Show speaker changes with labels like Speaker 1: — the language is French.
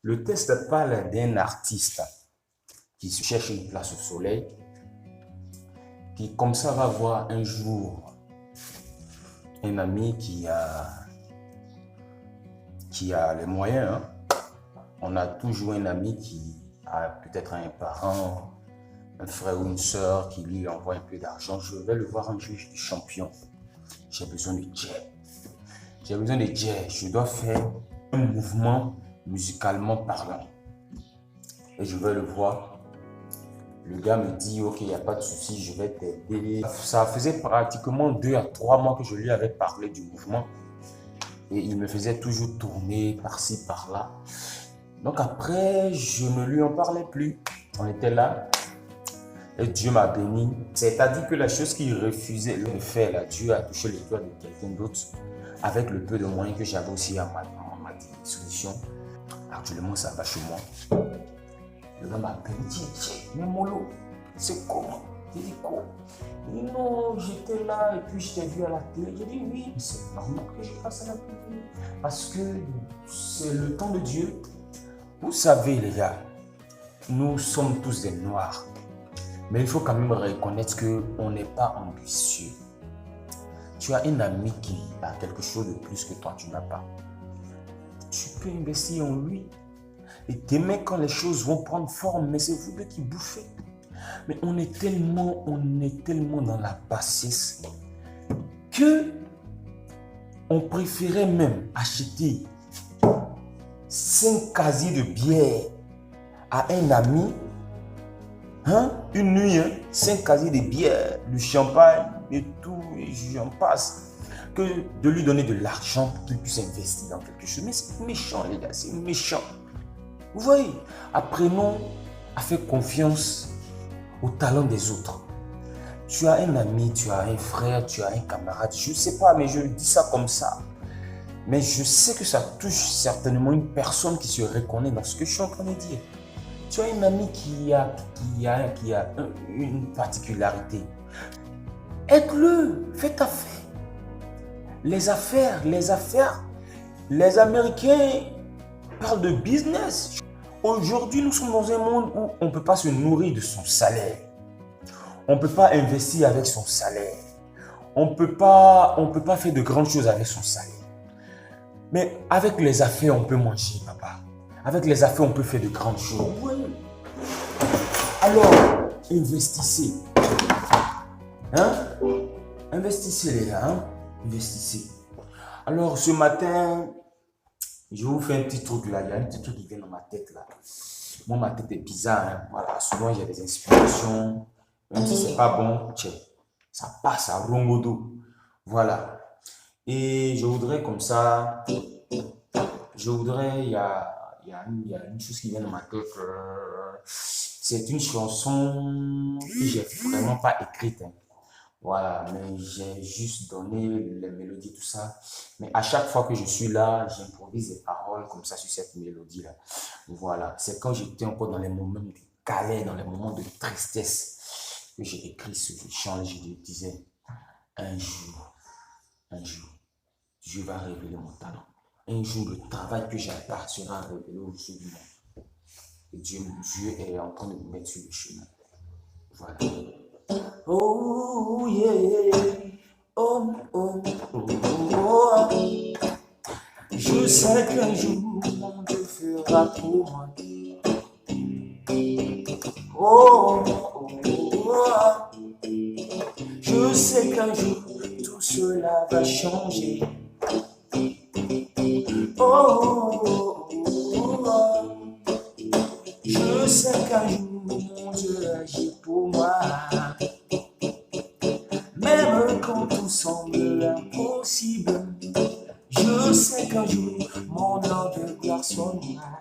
Speaker 1: Le texte parle d'un artiste qui cherche une place au soleil, qui comme ça va voir un jour un ami qui a les moyens. Hein. On a toujours un ami qui a peut-être un parent, un frère ou une soeur qui lui envoie un peu d'argent. Je vais le voir un jour, je dis champion, j'ai besoin de jet. J'ai besoin de jet. Je dois faire un mouvement musicalement parlant. Et je vais le voir. Le gars me dit, ok, il n'y a pas de souci, je vais t'aider. Ça faisait pratiquement 2 à 3 mois que je lui avais parlé du mouvement. Et il me faisait toujours tourner par-ci, par-là. Donc après, je ne lui en parlais plus. On était là. Et Dieu m'a béni. C'est-à-dire que la chose qu'il refusait de faire, là, Dieu a touché le cœur de quelqu'un d'autre. Avec le peu de moyens que j'avais aussi à ma disposition. Actuellement, ça va chez moi. Le gars m'a dit, mais Molo, c'est comment? J'ai dit quoi? Il dit non, j'étais là et puis je t'ai vu à la télé. J'ai dit oui, c'est normal que je passe à la télé. Parce que c'est le temps de Dieu. Vous savez les gars, nous sommes tous des noirs. Mais il faut quand même reconnaître qu'on n'est pas ambitieux. Tu as un ami qui a quelque chose de plus que toi, tu n'as pas. Tu peux investir en lui. Et demain, quand les choses vont prendre forme, mais c'est vous deux qui bouffez. Mais on est tellement dans la bassesse que on préférait même acheter 5 casiers de bière à un ami, hein, une nuit, 5 casiers de bière, du champagne et tout, et j'en passe, que de lui donner de l'argent pour qu'il puisse investir dans quelque chose. Mais c'est méchant les gars, c'est méchant. Vous voyez, apprenons à faire confiance au talent des autres. Tu as un ami, tu as un frère, tu as un camarade, je ne sais pas, mais je dis ça comme ça. Mais je sais que ça touche certainement une personne qui se reconnaît dans ce que je suis en train de dire. Tu as un ami qui a une particularité. Aide-le, fais ta affaire. Les affaires, les Américains parlent de business. Aujourd'hui, nous sommes dans un monde où on ne peut pas se nourrir de son salaire. On ne peut pas investir avec son salaire. On ne peut pas faire de grandes choses avec son salaire. Mais avec les affaires, on peut manger, papa. Avec les affaires, on peut faire de grandes choses. Oui. Alors, investissez. Hein? Investissez, les gars. Hein? Investissez. Alors, ce matin, je vous fais un petit truc là. Il y a un petit truc qui vient dans ma tête là. Moi, ma tête est bizarre. Hein? Voilà, souvent, j'ai des inspirations. Même si c'est pas bon, tiens, ça passe à rongodo. Voilà. Et je voudrais comme ça, il y a une chose qui vient dans ma tête. C'est une chanson que j'ai vraiment pas écrite. Hein. Voilà, mais j'ai juste donné les mélodies, tout ça. Mais à chaque fois que je suis là, j'improvise des paroles comme ça sur cette mélodie-là. Voilà, c'est quand j'étais encore dans les moments de galère, dans les moments de tristesse, que j'ai écrit ce chant. Je disais, un jour, Dieu va révéler mon talent. Un jour, le travail que j'ai pas sera révélé au dessus du monde. Et Dieu est en train de me mettre sur le chemin. Voilà. Oh yeah, oh, oh, oh, oh. Je sais qu'un jour, mon Dieu fera pour moi. Oh, oh, oh. Je sais qu'un jour, tout cela va changer. Oh, oh, oh. Je sais qu'un jour, mon Dieu agit pour moi. Même quand tout semble impossible, je sais qu'un jour, mon heure de gloire sonnera.